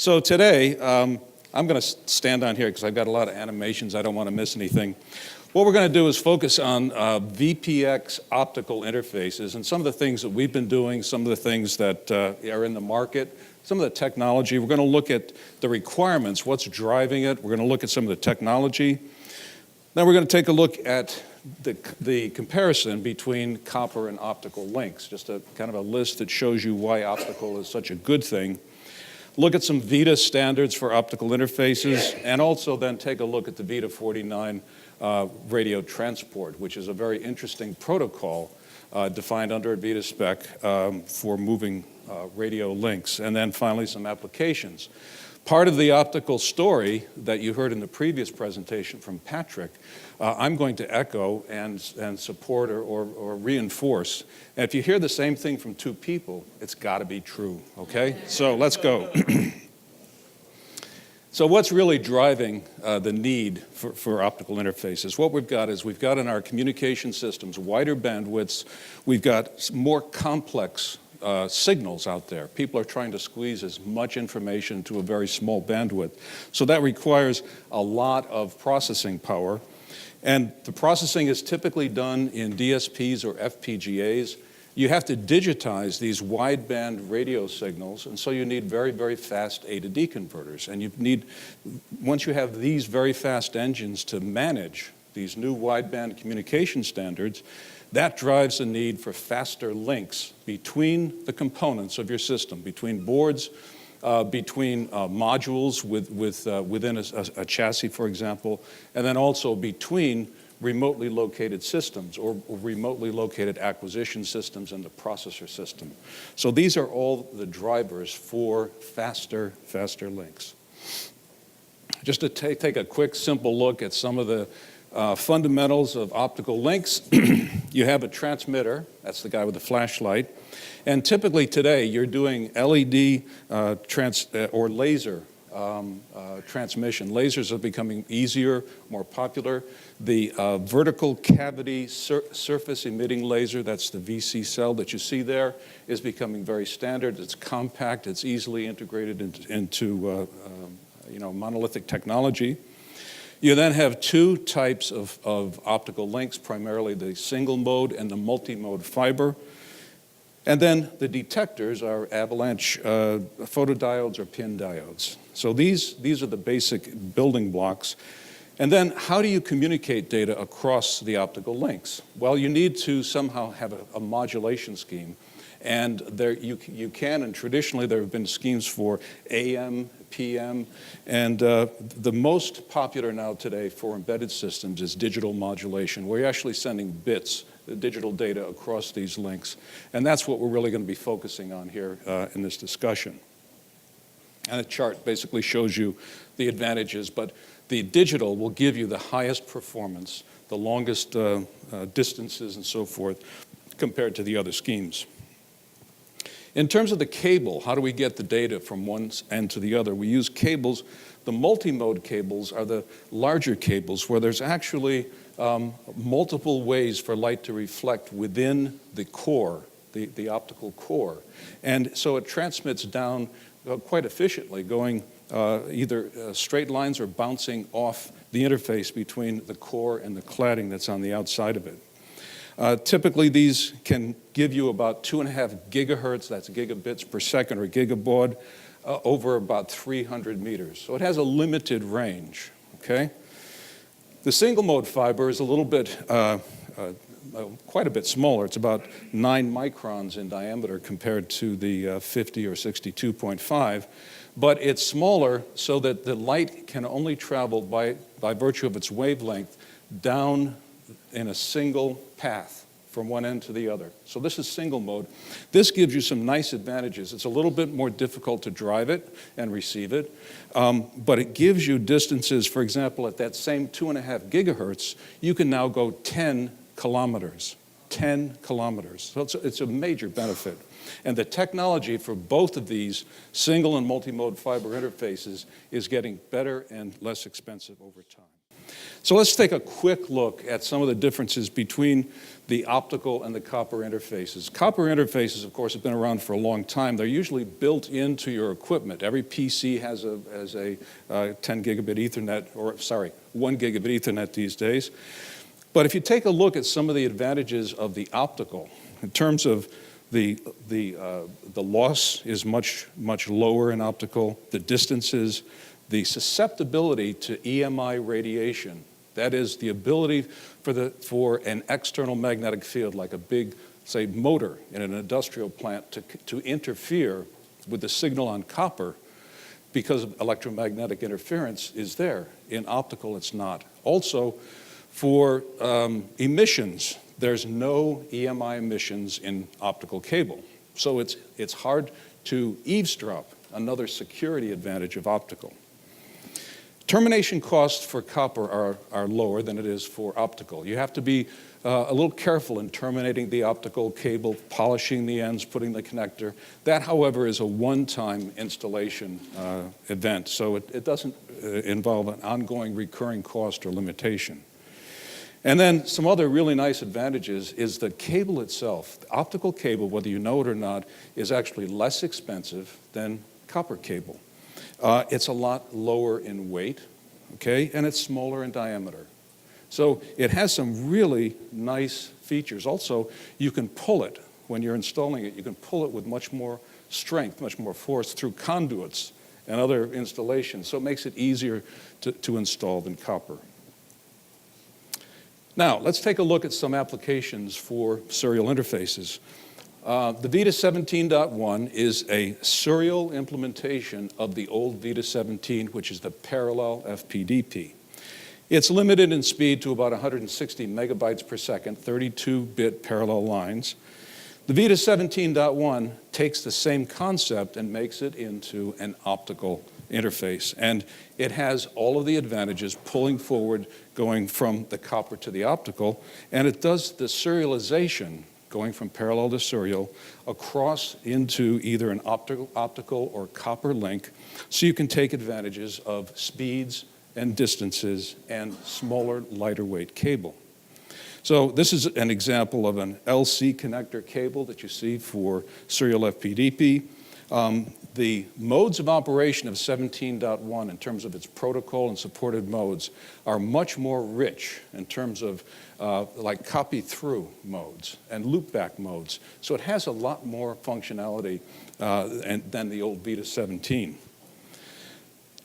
So today, I'm going to stand on here because I've got a lot of animations. I don't want to miss anything. What we're going to do is focus on VPX optical interfaces and some of the things that we've been doing, some of the things that are in the market, some of the technology. We're going to look at the requirements, what's driving it. We're going to look at some of the technology. Then we're going to take a look at the comparison between copper and optical links, just a kind of a list that shows you why optical is such a good thing. Look at some VITA standards for optical interfaces, and also then take a look at the VITA 49 radio transport, which is a very interesting protocol defined under a VITA spec for moving radio links. And then finally, some applications. Part of the optical story that you heard in the previous presentation from Patrick, I'm going to echo and support or reinforce. And if you hear the same thing from two people, it's got to be true, okay? So let's go. So what's really driving the need for optical interfaces? What we've got is we've got in our communication systems wider bandwidths. We've got more complex signals out there. People are trying to squeeze as much information into a very small bandwidth. So that requires a lot of processing power. And the processing is typically done in DSPs or FPGAs. You have to digitize these wideband radio signals, and so you need very, very fast A to D converters. And you need, once you have these very fast engines to manage these new wideband communication standards, that drives the need for faster links between the components of your system, between boards, between modules within a chassis, for example, and then also between remotely located systems or remotely located acquisition systems and the processor system. So these are all the drivers for faster links. Just to take a quick, simple look at some of the fundamentals of optical links. You have a transmitter, that's the guy with the flashlight, and typically today you're doing LED or laser transmission. Lasers are becoming easier, more popular. The vertical cavity surface emitting laser, that's the VC cell that you see there, is becoming very standard. It's compact, it's easily integrated into monolithic technology. You then have two types of optical links, primarily the single mode and the multimode fiber. And then the detectors are avalanche photodiodes or pin diodes. So these are the basic building blocks. And then how do you communicate data across the optical links? Well, you need to somehow have a modulation scheme. And there you can, and traditionally there have been schemes for AM, PM, and the most popular now today for embedded systems is digital modulation, where you're actually sending bits, the digital data across these links. And that's what we're really going to be focusing on here in this discussion. And the chart basically shows you the advantages, but the digital will give you the highest performance, the longest distances and so forth, compared to the other schemes. In terms of the cable, how do we get the data from one end to the other? We use cables. The multimode cables are the larger cables where there's actually multiple ways for light to reflect within the core, the optical core. And so it transmits down quite efficiently, going either straight lines or bouncing off the interface between the core and the cladding that's on the outside of it. Typically, these can give you about 2.5 gigahertz, that's gigabits per second, or gigabaud, over about 300 meters. So it has a limited range, okay? The single mode fiber is a little bit, quite a bit smaller. It's about 9 microns in diameter compared to the 50 or 62.5. But it's smaller so that the light can only travel by virtue of its wavelength down in a single path from one end to the other. So this is single mode. This gives you some nice advantages. It's a little bit more difficult to drive it and receive it, but it gives you distances. For example, at that same 2.5 gigahertz, you can now go 10 kilometers. 10 kilometers. So it's a major benefit. And the technology for both of these single and multimode fiber interfaces is getting better and less expensive over time. So let's take a quick look at some of the differences between the optical and the copper interfaces. Copper interfaces, of course, have been around for a long time. They're usually built into your equipment. Every PC has a 10 gigabit Ethernet, or sorry, 1 gigabit Ethernet these days. But if you take a look at some of the advantages of the optical, in terms of the loss is much lower in optical, the distances, the susceptibility to EMI radiation, that is the ability for an external magnetic field like a big, say, motor in an industrial plant to interfere with the signal on copper because of electromagnetic interference is there. In optical, it's not. Also, for emissions, there's no EMI emissions in optical cable. So it's hard to eavesdrop, another security advantage of optical. Termination costs for copper are lower than it is for optical. You have to be a little careful in terminating the optical cable, polishing the ends, putting the connector. That, however, is a one-time installation event, so it doesn't involve an ongoing recurring cost or limitation. And then some other really nice advantages is the cable itself. The optical cable, whether you know it or not, is actually less expensive than copper cable. It's a lot lower in weight, okay, and it's smaller in diameter. So it has some really nice features. Also, you can pull it when you're installing it. You can pull it with much more strength, much more force through conduits and other installations. So it makes it easier to install than copper. Now, let's take a look at some applications for serial interfaces. The VITA 17.1 is a serial implementation of the old VITA 17, which is the parallel FPDP. It's limited in speed to about 160 megabytes per second, 32-bit parallel lines. The VITA 17.1 takes the same concept and makes it into an optical interface. And it has all of the advantages, pulling forward, going from the copper to the optical, and it does the serialization going from parallel to serial across into either an optical or copper link, so you can take advantages of speeds and distances and smaller, lighter weight cable. So this is an example of an LC connector cable that you see for serial FPDP. The modes of operation of 17.1 in terms of its protocol and supported modes are much more rich in terms of like copy-through modes and loopback modes. So it has a lot more functionality than the old VITA 17.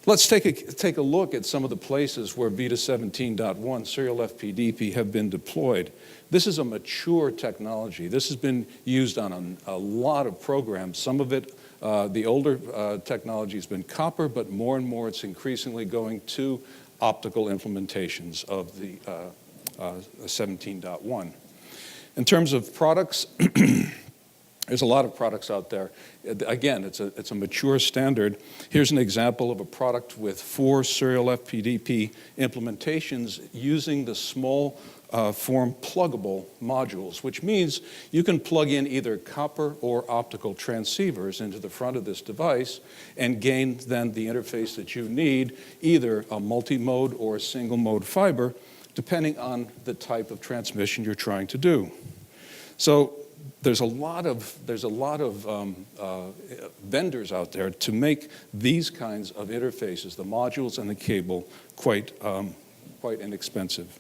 Let's take a look at some of the places where VITA 17.1 serial FPDP have been deployed. This is a mature technology. This has been used on a lot of programs. Some of it, the older technology has been copper, but more and more it's increasingly going to optical implementations of the 17.1. In terms of products, there's a lot of products out there. Again, it's a mature standard. Here's an example of a product with 4 serial FPDP implementations using the small form pluggable modules, which means you can plug in either copper or optical transceivers into the front of this device and gain then the interface that you need, either a multimode or a single mode fiber, depending on the type of transmission you're trying to do. So there's a lot of vendors out there to make these kinds of interfaces, the modules and the cable, quite inexpensive.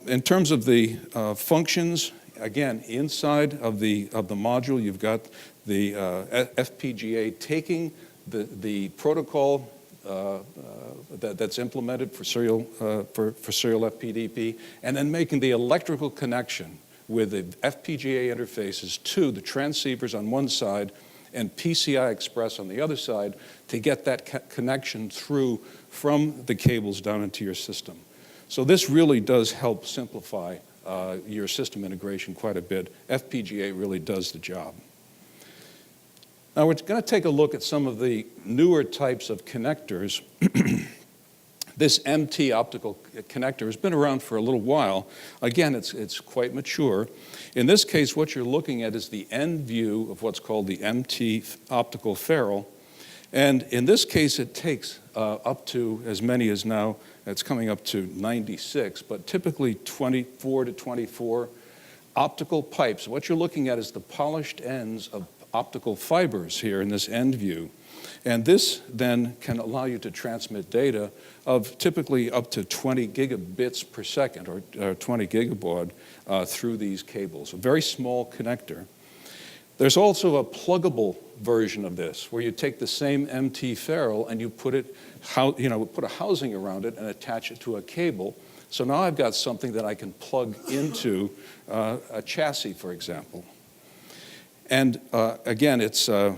In terms of the functions, again, inside of the module, you've got the FPGA taking the protocol that's implemented for serial FPDP, and then making the electrical connection with the FPGA interfaces to the transceivers on one side and PCI Express on the other side to get that connection through from the cables down into your system. So this really does help simplify your system integration quite a bit. FPGA really does the job. Now we're going to take a look at some of the newer types of connectors. This MT optical connector has been around for a little while. Again, it's quite mature. In this case, what you're looking at is the end view of what's called the MT optical ferrule. And in this case, it takes up to as many as now it's coming up to 96, but typically 24 to 24 optical pipes. What you're looking at is the polished ends of optical fibers here in this end view. And this then can allow you to transmit data of typically up to 20 gigabits per second, or 20 gigabaud, through these cables. A very small connector. There's also a pluggable version of this, where you take the same MT ferrule and you put a housing around it and attach it to a cable. So now I've got something that I can plug into a chassis, for example. And again, it's a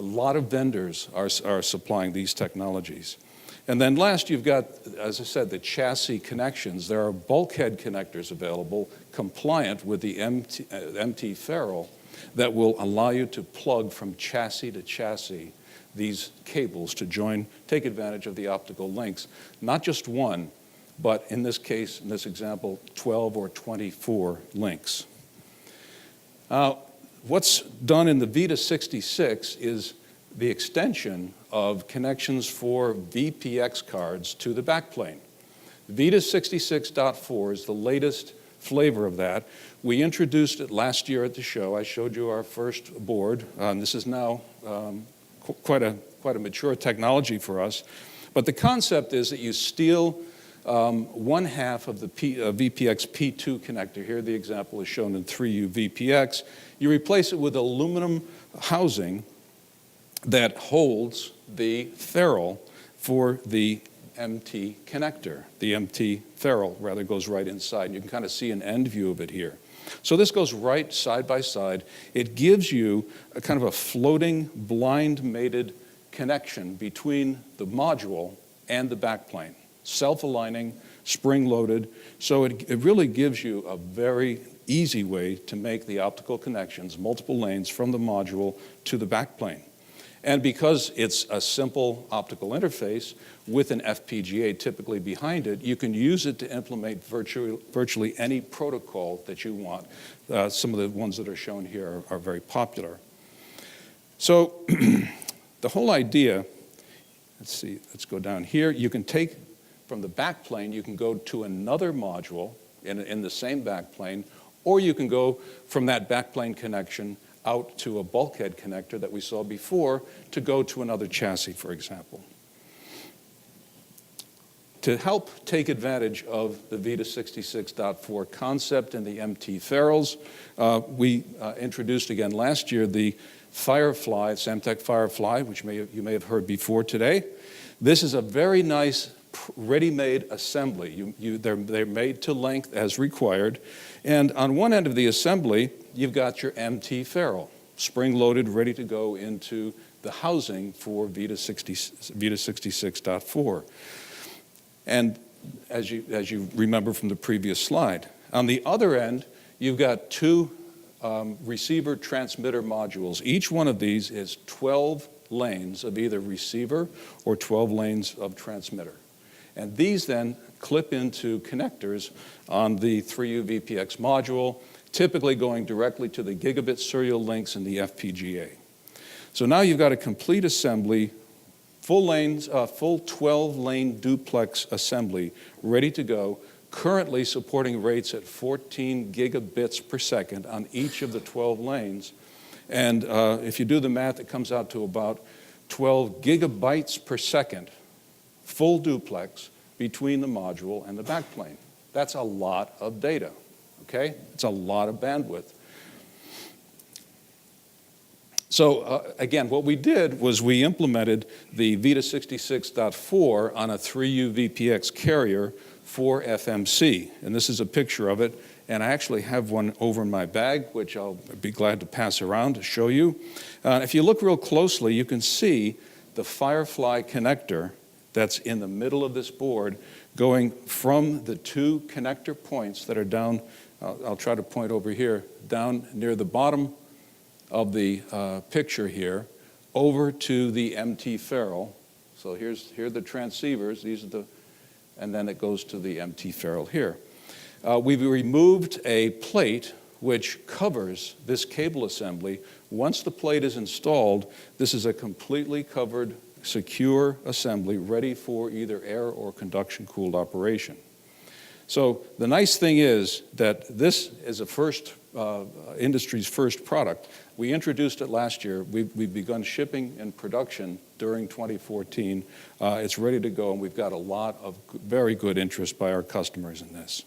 lot of vendors are supplying these technologies. And then last, you've got, as I said, the chassis connections. There are bulkhead connectors available, compliant with the MT ferrule, that will allow you to plug from chassis to chassis these cables to take advantage of the optical links. Not just one, but in this case, in this example, 12 or 24 links. What's done in the VITA 66 is the extension of connections for VPX cards to the backplane. VITA 66.4 is the latest flavor of that. We introduced it last year at the show. I showed you our first board. This is now quite a mature technology for us. But the concept is that you steal one half of the VPX P2 connector. Here the example is shown in 3U VPX. You replace it with aluminum housing that holds the ferrule for the MT connector. The MT ferrule rather goes right inside. You can kind of see an end view of it here. So this goes right side by side. It gives you a kind of a floating blind mated connection between the module and the backplane. Self-aligning, spring-loaded. So it really gives you a very easy way to make the optical connections, multiple lanes from the module to the backplane. And because it's a simple optical interface with an FPGA typically behind it, you can use it to implement virtually any protocol that you want. Some of the ones that are shown here are very popular. So the whole idea, let's go down here. You can take from the backplane, you can go to another module in the same backplane, or you can go from that backplane connection out to a bulkhead connector that we saw before to go to another chassis, for example. To help take advantage of the VITA 66.4 concept and the MT ferrules, we introduced again last year the Firefly, Pentek Firefly, which you may have heard before today. This is a very nice ready-made assembly. They're made to length as required. And on one end of the assembly, you've got your MT ferrule, spring-loaded, ready to go into the housing for VITA 66.4. And as you remember from the previous slide, on the other end, you've got two receiver transmitter modules. Each one of these is 12 lanes of either receiver or 12 lanes of transmitter. And these then clip into connectors on the 3U VPX module, typically going directly to the gigabit serial links in the FPGA. So now you've got a complete assembly, full 12-lane duplex assembly ready to go, currently supporting rates at 14 gigabits per second on each of the 12 lanes. And if you do the math, it comes out to about 12 gigabytes per second, full duplex between the module and the backplane. That's a lot of data, okay? It's a lot of bandwidth. So again, what we did was we implemented the VITA 66.4 on a 3U VPX carrier for FMC. And this is a picture of it. And I actually have one over in my bag, which I'll be glad to pass around to show you. If you look real closely, you can see the Firefly connector that's in the middle of this board going from the two connector points that are down, I'll try to point over here, down near the bottom of the picture here, over to the MT ferrule. So here are the transceivers, and then it goes to the MT ferrule here. We've removed a plate which covers this cable assembly. Once the plate is installed, this is a completely covered secure assembly ready for either air or conduction-cooled operation. So the nice thing is that this is industry's first product. We introduced it last year. We've begun shipping and production during 2014. It's ready to go, and we've got a lot of very good interest by our customers in this.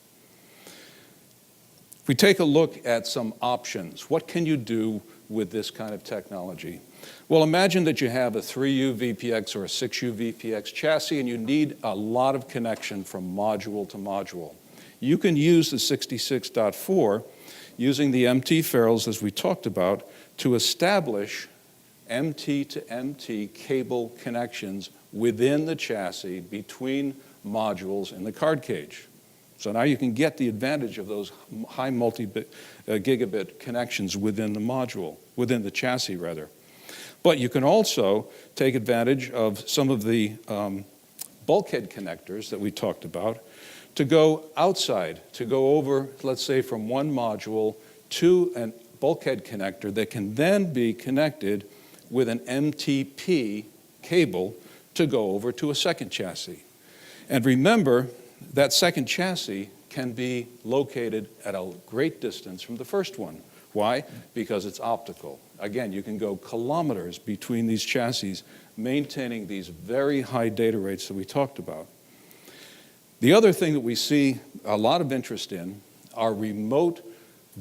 If we take a look at some options, what can you do with this kind of technology? Well, imagine that you have a 3U VPX or a 6U VPX chassis, and you need a lot of connection from module to module. You can use the 66.4 using the MT ferrules, as we talked about, to establish MT to MT cable connections within the chassis between modules in the card cage. So now you can get the advantage of those high multi-gigabit connections within the module, within the chassis rather. But you can also take advantage of some of the bulkhead connectors that we talked about to go outside, to go over, let's say, from one module to a bulkhead connector that can then be connected with an MTP cable to go over to a second chassis. And remember, that second chassis can be located at a great distance from the first one. Why? Because it's optical. Again, you can go kilometers between these chassis, maintaining these very high data rates that we talked about. The other thing that we see a lot of interest in are remote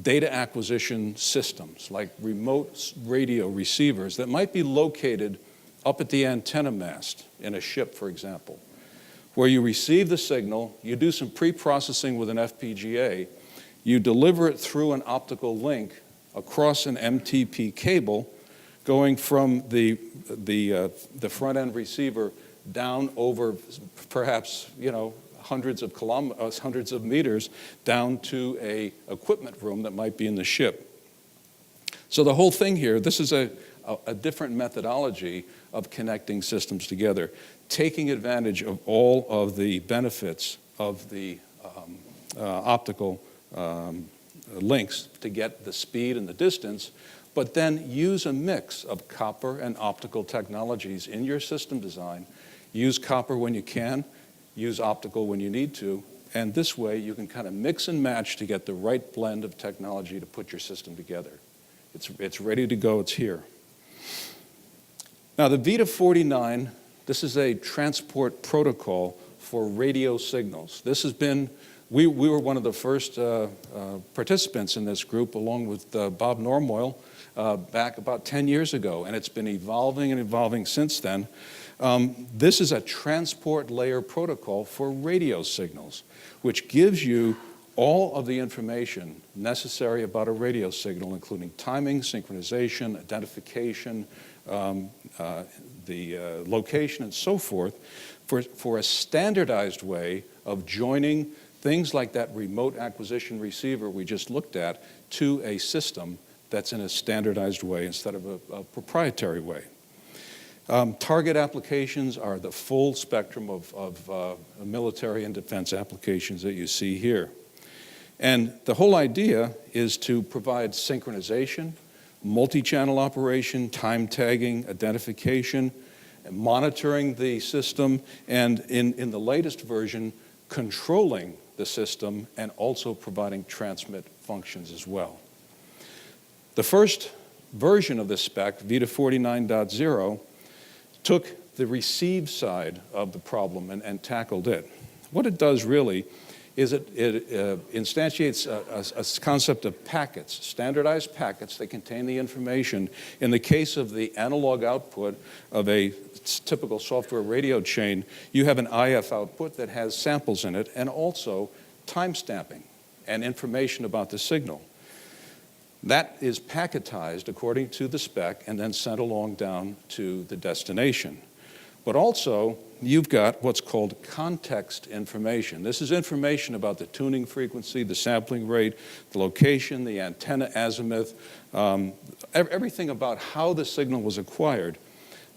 data acquisition systems, like remote radio receivers that might be located up at the antenna mast in a ship, for example, where you receive the signal, you do some pre-processing with an FPGA, you deliver it through an optical link across an MTP cable, going from the front-end receiver down over perhaps, hundreds of meters down to a equipment room that might be in the ship. So the whole thing here, this is a different methodology of connecting systems together, taking advantage of all of the benefits of the optical links to get the speed and the distance, but then use a mix of copper and optical technologies in your system design. Use copper when you can, use optical when you need to, and this way you can kind of mix and match to get the right blend of technology to put your system together. It's ready to go, it's here. Now the VITA 49, this is a transport protocol for radio signals. This has been, we were one of the first participants in this group, along with Bob Normoyle, back about 10 years ago, and it's been evolving and evolving since then. This is a transport layer protocol for radio signals, which gives you all of the information necessary about a radio signal, including timing, synchronization, identification, the location, and so forth, for a standardized way of joining things like that remote acquisition receiver we just looked at to a system that's in a standardized way instead of a proprietary way. Target applications are the full spectrum of military and defense applications that you see here. And the whole idea is to provide synchronization, multi-channel operation, time tagging, identification, and monitoring the system, and in the latest version, controlling the system and also providing transmit functions as well. The first version of this spec, VITA 49.0, took the receive side of the problem and tackled it. What it does really is it instantiates a concept of packets, standardized packets that contain the information. In the case of the analog output of a typical software radio chain, you have an IF output that has samples in it and also time stamping and information about the signal. That is packetized according to the spec and then sent along down to the destination. But also, you've got what's called context information. This is information about the tuning frequency, the sampling rate, the location, the antenna azimuth, everything about how the signal was acquired.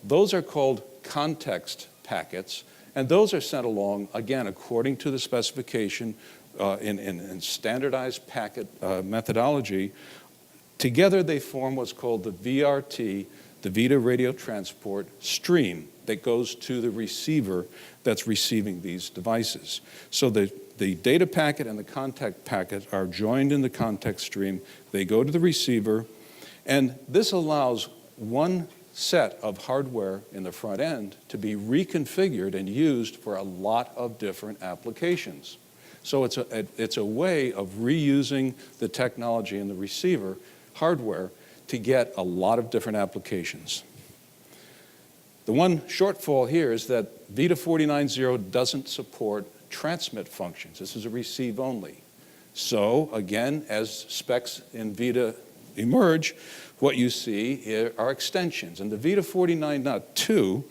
Those are called context packets, and those are sent along, again, according to the specification in standardized packet methodology. Together they form what's called the VRT, the VITA Radio Transport Stream. that goes to the receiver that's receiving these devices. So the data packet and the contact packet are joined in the context stream. They go to the receiver, and this allows one set of hardware in the front end to be reconfigured and used for a lot of different applications. So it's a way of reusing the technology in the receiver hardware to get a lot of different applications. The one shortfall here is that VITA 490 doesn't support transmit functions. This is a receive only. So again, as specs in VITA emerge, what you see are extensions. And the VITA 49.2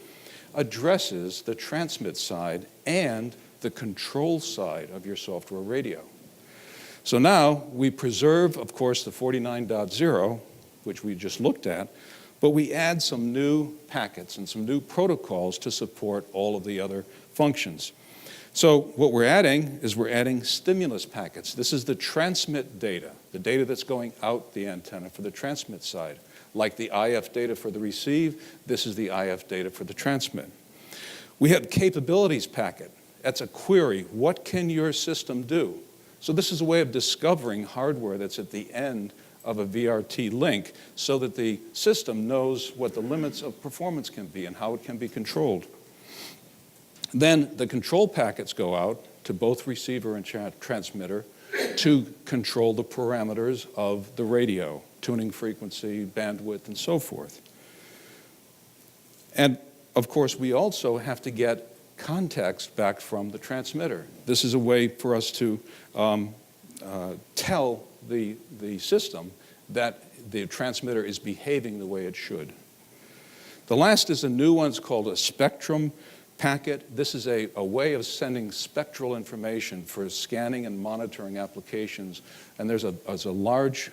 addresses the transmit side and the control side of your software radio. So now we preserve, of course, the 49.0, which we just looked at, but we add some new packets and some new protocols to support all of the other functions. So what we're adding is we're adding stimulus packets. This is the transmit data, the data that's going out the antenna for the transmit side. Like the IF data for the receive, this is the IF data for the transmit. We have capabilities packet. That's a query. What can your system do? So this is a way of discovering hardware that's at the end of a VRT link so that the system knows what the limits of performance can be and how it can be controlled. Then the control packets go out to both receiver and transmitter to control the parameters of the radio, tuning frequency, bandwidth, and so forth. And of course, we also have to get context back from the transmitter. This is a way for us to tell the system that the transmitter is behaving the way it should. The last is a new one. It's called a spectrum packet. This is a way of sending spectral information for scanning and monitoring applications. And there's a large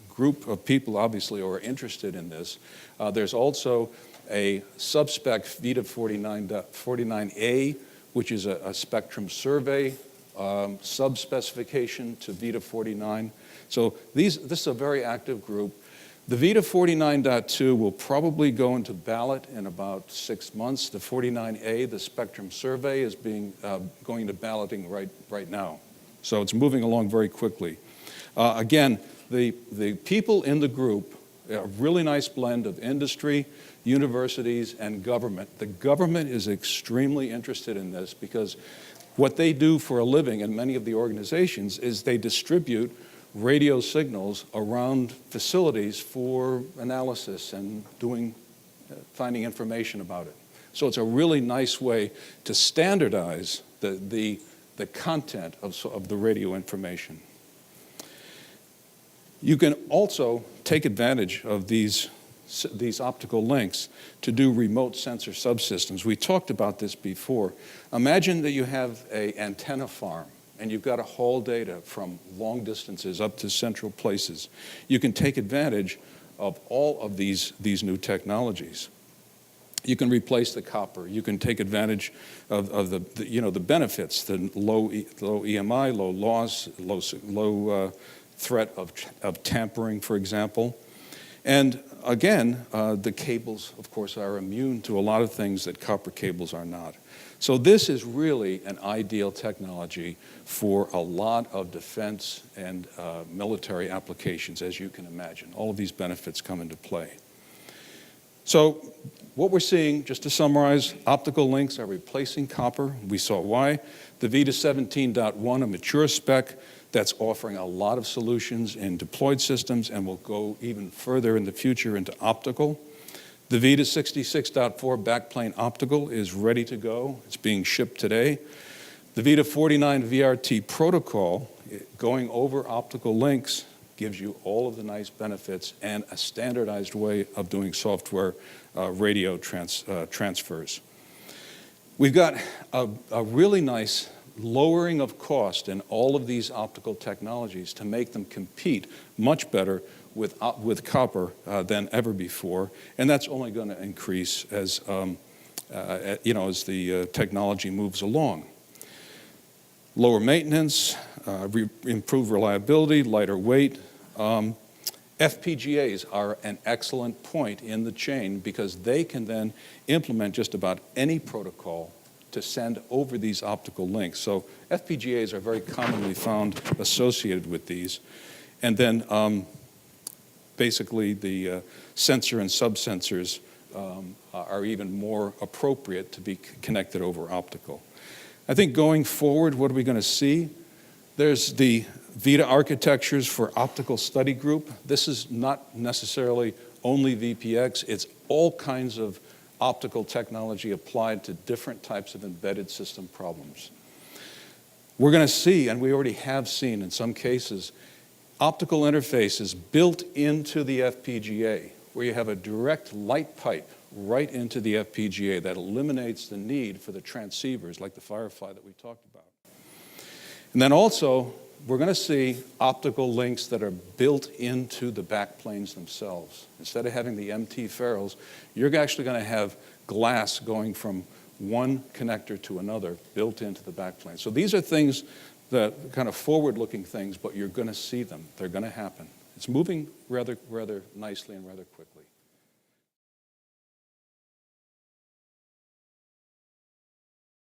group of people, obviously, who are interested in this. There's also a subspec VITA 49A, which is a spectrum survey sub-specification to VITA 49. So this is a very active group. The VITA 49.2 will probably go into ballot in about 6 months. The 49A, the spectrum survey, is going to balloting right now. So it's moving along very quickly. Again, the people in the group, a really nice blend of industry, universities, and government. The government is extremely interested in this because what they do for a living in many of the organizations is they distribute radio signals around facilities for analysis and finding information about it. So it's a really nice way to standardize the content of the radio information. You can also take advantage of these optical links to do remote sensor subsystems. We talked about this before. Imagine that you have an antenna farm and you've got to haul data from long distances up to central places. You can take advantage of all of these new technologies. You can replace the copper. You can take advantage of the benefits, the low EMI, low loss, low threat of tampering, for example. And again, the cables, of course, are immune to a lot of things that copper cables are not. So this is really an ideal technology for a lot of defense and military applications, as you can imagine. All of these benefits come into play. So what we're seeing, just to summarize, optical links are replacing copper. We saw why. The VITA 17.1, a mature spec, that's offering a lot of solutions in deployed systems and will go even further in the future into optical. The VITA 66.4 backplane optical is ready to go. It's being shipped today. The VITA 49 VRT protocol, going over optical links, gives you all of the nice benefits and a standardized way of doing software radio transfers. We've got a really nice lowering of cost in all of these optical technologies to make them compete much better with copper than ever before, and that's only going to increase as as the technology moves along. Lower maintenance, improved reliability, lighter weight, FPGAs are an excellent point in the chain because they can then implement just about any protocol to send over these optical links. So FPGAs are very commonly found associated with these. And then basically the sensor and subsensors are even more appropriate to be connected over optical. I think going forward, what are we going to see? There's the VITA architectures for optical study group. This is not necessarily only VPX. It's all kinds of optical technology applied to different types of embedded system problems. We're going to see, and we already have seen in some cases, optical interfaces built into the FPGA, where you have a direct light pipe right into the FPGA that eliminates the need for the transceivers like the Firefly that we talked about. And then also, we're going to see optical links that are built into the backplanes themselves. Instead of having the MT ferrules, you're actually going to have glass going from one connector to another built into the backplane. So these are things that kind of forward-looking things, but you're going to see them. They're going to happen. It's moving rather nicely and rather quickly.